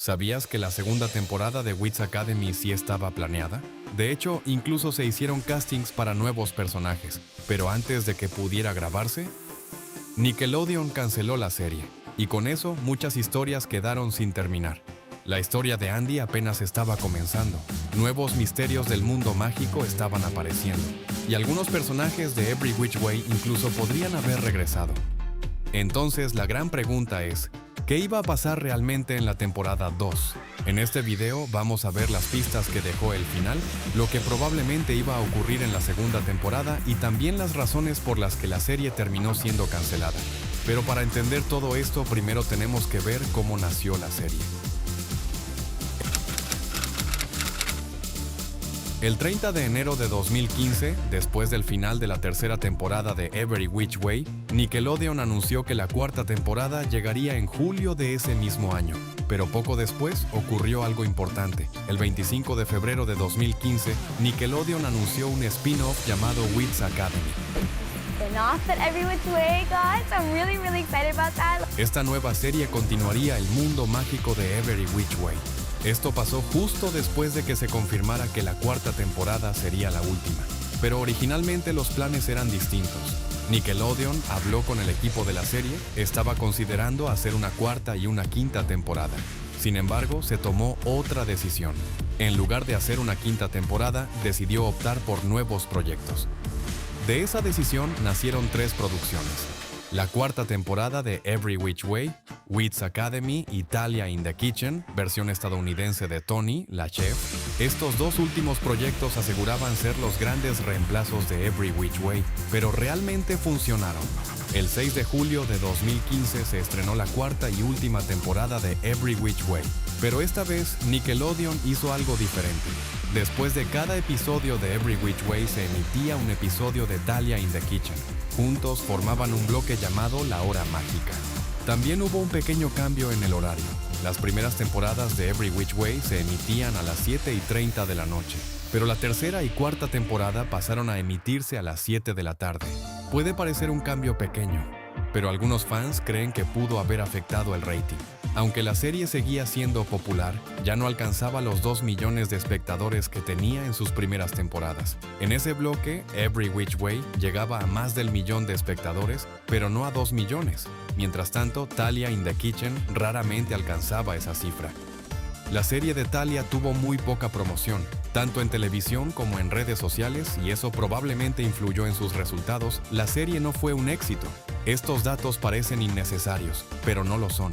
¿Sabías que la segunda temporada de Wits Academy sí estaba planeada? De hecho, incluso se hicieron castings para nuevos personajes, pero antes de que pudiera grabarse, Nickelodeon canceló la serie, y con eso muchas historias quedaron sin terminar. La historia de Andy apenas estaba comenzando, nuevos misterios del mundo mágico estaban apareciendo, y algunos personajes de Every Which Way incluso podrían haber regresado. Entonces la gran pregunta es, ¿qué iba a pasar realmente en la temporada 2? En este video vamos a ver las pistas que dejó el final, lo que probablemente iba a ocurrir en la segunda temporada y también las razones por las que la serie terminó siendo cancelada. Pero para entender todo esto, primero tenemos que ver cómo nació la serie. El 30 de enero de 2015, después del final de la tercera temporada de Every Which Way, Nickelodeon anunció que la cuarta temporada llegaría en julio de ese mismo año. Pero poco después ocurrió algo importante. El 25 de febrero de 2015, Nickelodeon anunció un spin-off llamado Wits Academy. Esta nueva serie continuaría el mundo mágico de Every Which Way. Esto pasó justo después de que se confirmara que la cuarta temporada sería la última. Pero originalmente los planes eran distintos. Nickelodeon habló con el equipo de la serie, estaba considerando hacer una cuarta y una quinta temporada. Sin embargo, se tomó otra decisión. En lugar de hacer una quinta temporada, decidió optar por nuevos proyectos. De esa decisión nacieron 3 producciones. La cuarta temporada de Every Which Way, Wits Academy y Talia in the Kitchen, versión estadounidense de Tony, la chef. Estos 2 últimos proyectos aseguraban ser los grandes reemplazos de Every Which Way, pero realmente funcionaron. El 6 de julio de 2015 se estrenó la cuarta y última temporada de Every Which Way, pero esta vez Nickelodeon hizo algo diferente. Después de cada episodio de Every Which Way se emitía un episodio de Talia in the Kitchen. Juntos formaban un bloque llamado La Hora Mágica. También hubo un pequeño cambio en el horario. Las primeras temporadas de Every Which Way se emitían a las 7:30 de la noche, pero la tercera y cuarta temporada pasaron a emitirse a las 7 de la tarde. Puede parecer un cambio pequeño, pero algunos fans creen que pudo haber afectado el rating. Aunque la serie seguía siendo popular, ya no alcanzaba los 2 millones de espectadores que tenía en sus primeras temporadas. En ese bloque, Every Which Way llegaba a más del 1.000.000 de espectadores, pero no a 2 millones. Mientras tanto, Talia in the Kitchen raramente alcanzaba esa cifra. La serie de Talia tuvo muy poca promoción, tanto en televisión como en redes sociales, y eso probablemente influyó en sus resultados. La serie no fue un éxito. Estos datos parecen innecesarios, pero no lo son.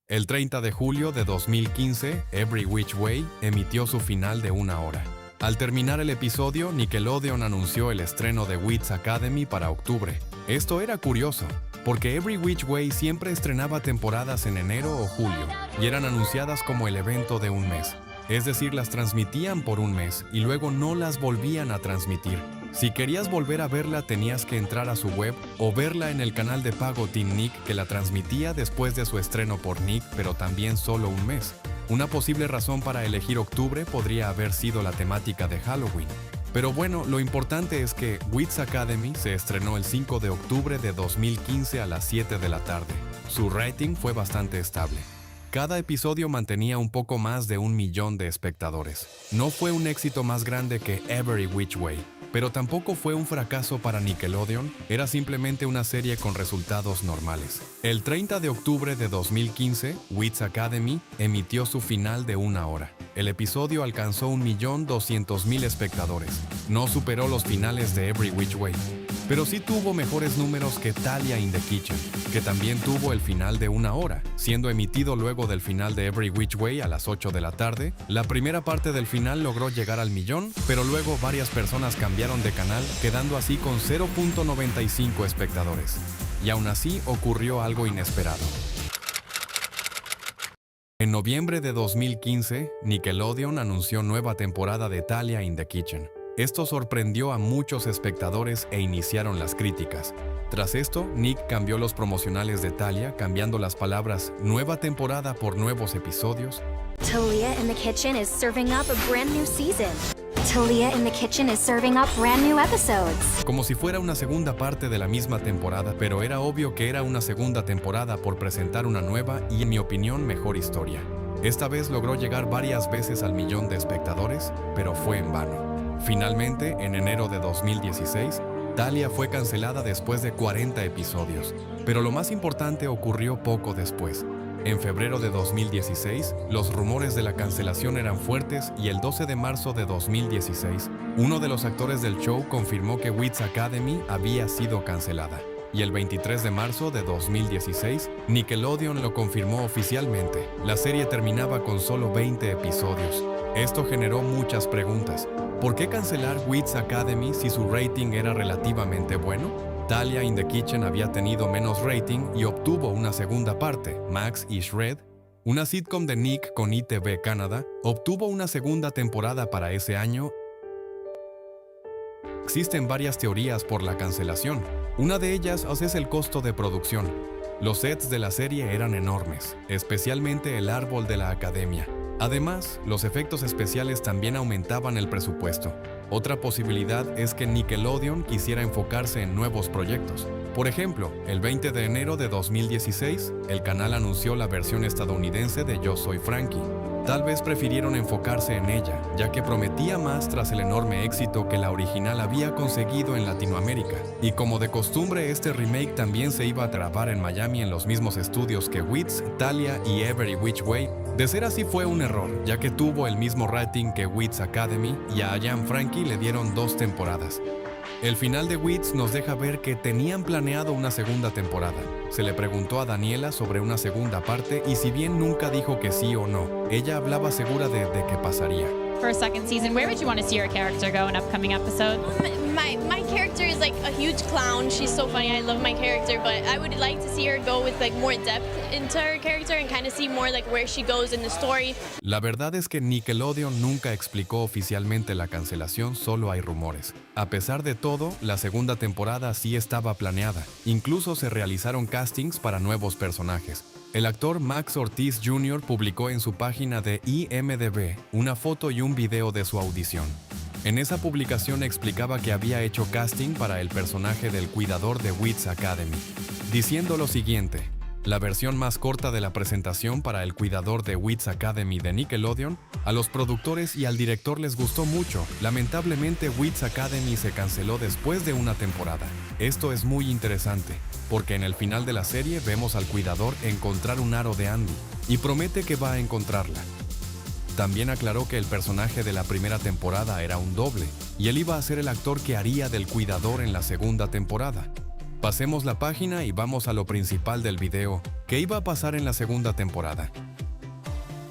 El 30 de julio de 2015, Every Which Way emitió su final de 1 hora. Al terminar el episodio, Nickelodeon anunció el estreno de Wits Academy para octubre. Esto era curioso, porque Every Which Way siempre estrenaba temporadas en enero o julio, y eran anunciadas como el evento de un mes. Es decir, las transmitían por un mes y luego no las volvían a transmitir. Si querías volver a verla, tenías que entrar a su web o verla en el canal de pago Team Nick, que la transmitía después de su estreno por Nick, pero también solo un mes. Una posible razón para elegir octubre podría haber sido la temática de Halloween. Pero bueno, lo importante es que Wits Academy se estrenó el 5 de octubre de 2015 a las 7 de la tarde. Su rating fue bastante estable. Cada episodio mantenía un poco más de 1 millón de espectadores. No fue un éxito más grande que Every Which Way, pero tampoco fue un fracaso para Nickelodeon, era simplemente una serie con resultados normales. El 30 de octubre de 2015, Wits Academy emitió su final de 1 hora. El episodio alcanzó 1.200.000 espectadores. No superó los finales de Every Which Way, pero sí tuvo mejores números que Talia in the Kitchen, que también tuvo el final de 1 hora, siendo emitido luego del final de Every Which Way a las 8 de la tarde. La primera parte del final logró llegar al 1.000.000, pero luego varias personas cambiaron de canal, quedando así con 0.95 espectadores. Y aún así ocurrió algo inesperado. En noviembre de 2015, Nickelodeon anunció nueva temporada de Talia in the Kitchen. Esto sorprendió a muchos espectadores e iniciaron las críticas. Tras esto, Nick cambió los promocionales de Talia, cambiando las palabras nueva temporada por nuevos episodios. Talia in the Kitchen is serving up a brand new season. Talia in the Kitchen is serving up brand new episodes. Como si fuera una segunda parte de la misma temporada, pero era obvio que era una segunda temporada por presentar una nueva y, en mi opinión, mejor historia. Esta vez logró llegar varias veces al 1.000.000 de espectadores, pero fue en vano. Finalmente, en enero de 2016, Talia fue cancelada después de 40 episodios, pero lo más importante ocurrió poco después. En febrero de 2016, los rumores de la cancelación eran fuertes y el 12 de marzo de 2016, uno de los actores del show confirmó que Wits Academy había sido cancelada. Y el 23 de marzo de 2016, Nickelodeon lo confirmó oficialmente. La serie terminaba con solo 20 episodios. Esto generó muchas preguntas. ¿Por qué cancelar Wits Academy si su rating era relativamente bueno? Talia in the Kitchen había tenido menos rating y obtuvo una segunda parte. Max y Shred, una sitcom de Nick con ITV Canadá, obtuvo una segunda temporada para ese año. Existen varias teorías por la cancelación. Una de ellas es el costo de producción. Los sets de la serie eran enormes, especialmente el árbol de la academia. Además, los efectos especiales también aumentaban el presupuesto. Otra posibilidad es que Nickelodeon quisiera enfocarse en nuevos proyectos. Por ejemplo, el 20 de enero de 2016, el canal anunció la versión estadounidense de Yo Soy Frankie. Tal vez prefirieron enfocarse en ella, ya que prometía más tras el enorme éxito que la original había conseguido en Latinoamérica. Y como de costumbre, este remake también se iba a grabar en Miami en los mismos estudios que Wits, Talia y Every Which Way. De ser así fue un error, ya que tuvo el mismo rating que Wits Academy y a I Am Frankie le dieron 2 temporadas. El final de Wits nos deja ver que tenían planeado una segunda temporada. Se le preguntó a Daniela sobre una segunda parte y si bien nunca dijo que sí o no, ella hablaba segura de que pasaría. For a second season, where would you want to see your character go in upcoming episodes? My character is like a huge clown. She's so funny. I love my character, but I would like to see her go with like more depth into her character and kind of see more like where she goes in the story. La verdad es que Nickelodeon nunca explicó oficialmente la cancelación, solo hay rumores. A pesar de todo, la segunda temporada sí estaba planeada. Incluso se realizaron castings para nuevos personajes. El actor Max Ortiz Jr. publicó en su página de IMDb una foto y un video de su audición. En esa publicación explicaba que había hecho casting para el personaje del cuidador de Wits Academy, diciendo lo siguiente: la versión más corta de la presentación para el cuidador de Wits Academy de Nickelodeon, a los productores y al director les gustó mucho. Lamentablemente, Wits Academy se canceló después de una temporada. Esto es muy interesante, porque en el final de la serie vemos al cuidador encontrar un aro de Andy, y promete que va a encontrarla. También aclaró que el personaje de la primera temporada era un doble, y él iba a ser el actor que haría del cuidador en la segunda temporada. Pasemos la página y vamos a lo principal del video, ¿qué iba a pasar en la segunda temporada?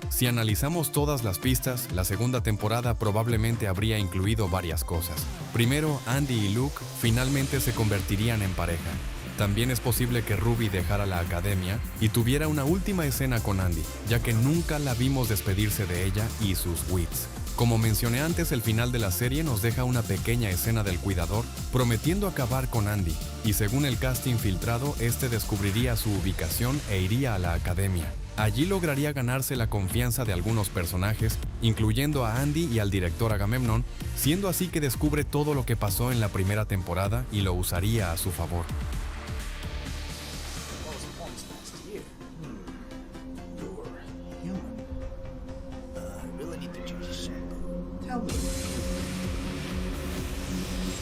Si analizamos todas las pistas, la segunda temporada probablemente habría incluido varias cosas. Primero, Andy y Luke finalmente se convertirían en pareja. También es posible que Ruby dejara la academia y tuviera una última escena con Andy, ya que nunca la vimos despedirse de ella y sus wits. Como mencioné antes, el final de la serie nos deja una pequeña escena del cuidador prometiendo acabar con Andy, y según el casting filtrado, este descubriría su ubicación e iría a la academia. Allí lograría ganarse la confianza de algunos personajes, incluyendo a Andy y al director Agamemnon, siendo así que descubre todo lo que pasó en la primera temporada y lo usaría a su favor.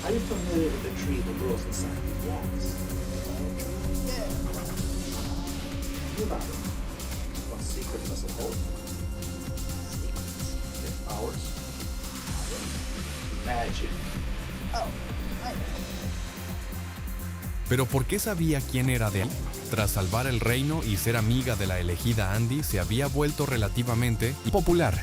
Are you familiar with the tree that grows inside the walls? Yeah. You about it. What secret does it hold? Secrets. They're ours. Magic. Oh, I know. ¿Pero por qué sabía quién era de él? Tras salvar el reino y ser amiga de la elegida Andy, se había vuelto relativamente popular.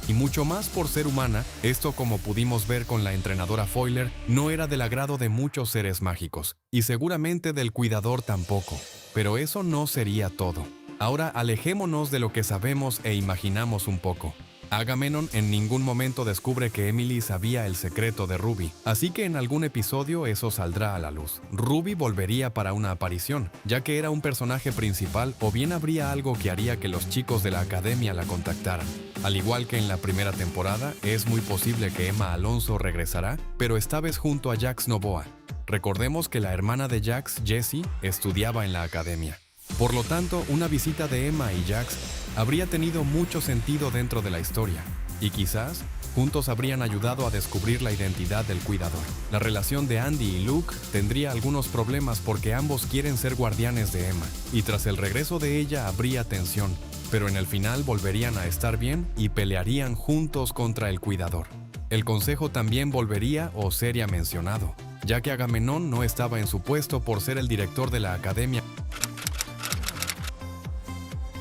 Y mucho más por ser humana, esto, como pudimos ver con la entrenadora Foiler, no era del agrado de muchos seres mágicos, y seguramente del cuidador tampoco. Pero eso no sería todo. Ahora alejémonos de lo que sabemos e imaginamos un poco. Agamemnon en ningún momento descubre que Emily sabía el secreto de Ruby, así que en algún episodio eso saldrá a la luz. Ruby volvería para una aparición, ya que era un personaje principal, o bien habría algo que haría que los chicos de la academia la contactaran. Al igual que en la primera temporada, es muy posible que Emma Alonso regresará, pero esta vez junto a Jax Novoa. Recordemos que la hermana de Jax, Jessie, estudiaba en la academia. Por lo tanto, una visita de Emma y Jax habría tenido mucho sentido dentro de la historia, y quizás juntos habrían ayudado a descubrir la identidad del cuidador. La relación de Andy y Luke tendría algunos problemas porque ambos quieren ser guardianes de Emma, y tras el regreso de ella habría tensión, pero en el final volverían a estar bien y pelearían juntos contra el cuidador. El consejo también volvería o sería mencionado, ya que Agamenón no estaba en su puesto por ser el director de la academia.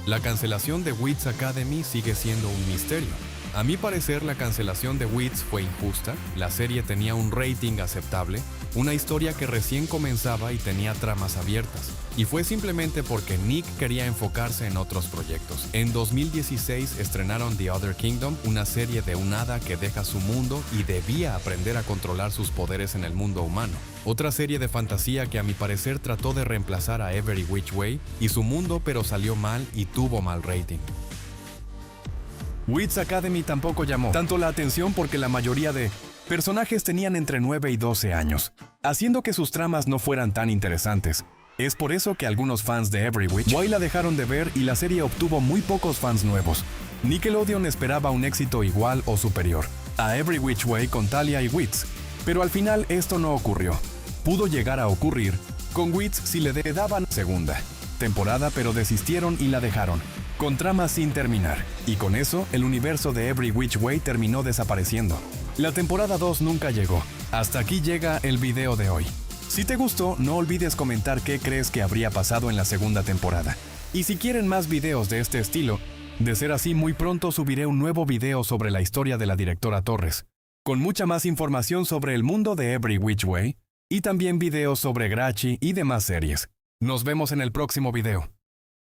La cancelación de Wits Academy sigue siendo un misterio. A mi parecer, la cancelación de Wits fue injusta, la serie tenía un rating aceptable, una historia que recién comenzaba y tenía tramas abiertas, y fue simplemente porque Nick quería enfocarse en otros proyectos. En 2016 estrenaron The Other Kingdom, una serie de un hada que deja su mundo y debía aprender a controlar sus poderes en el mundo humano. Otra serie de fantasía que a mi parecer trató de reemplazar a Every Which Way y su mundo, pero salió mal y tuvo mal rating. Wits Academy tampoco llamó tanto la atención porque la mayoría de personajes tenían entre 9 y 12 años, haciendo que sus tramas no fueran tan interesantes. Es por eso que algunos fans de Every Which Way la dejaron de ver y la serie obtuvo muy pocos fans nuevos. Nickelodeon esperaba un éxito igual o superior a Every Which Way con Talia y Wits, pero al final esto no ocurrió. Pudo llegar a ocurrir con Wits si le daban segunda temporada, pero desistieron y la dejaron con tramas sin terminar, y con eso el universo de Every Which Way terminó desapareciendo. La temporada 2 nunca llegó. Hasta aquí llega el video de hoy. Si te gustó, no olvides comentar qué crees que habría pasado en la segunda temporada. Y si quieren más videos de este estilo, de ser así, muy pronto subiré un nuevo video sobre la historia de la directora Torres, con mucha más información sobre el mundo de Every Which Way, y también videos sobre Grachi y demás series. Nos vemos en el próximo video.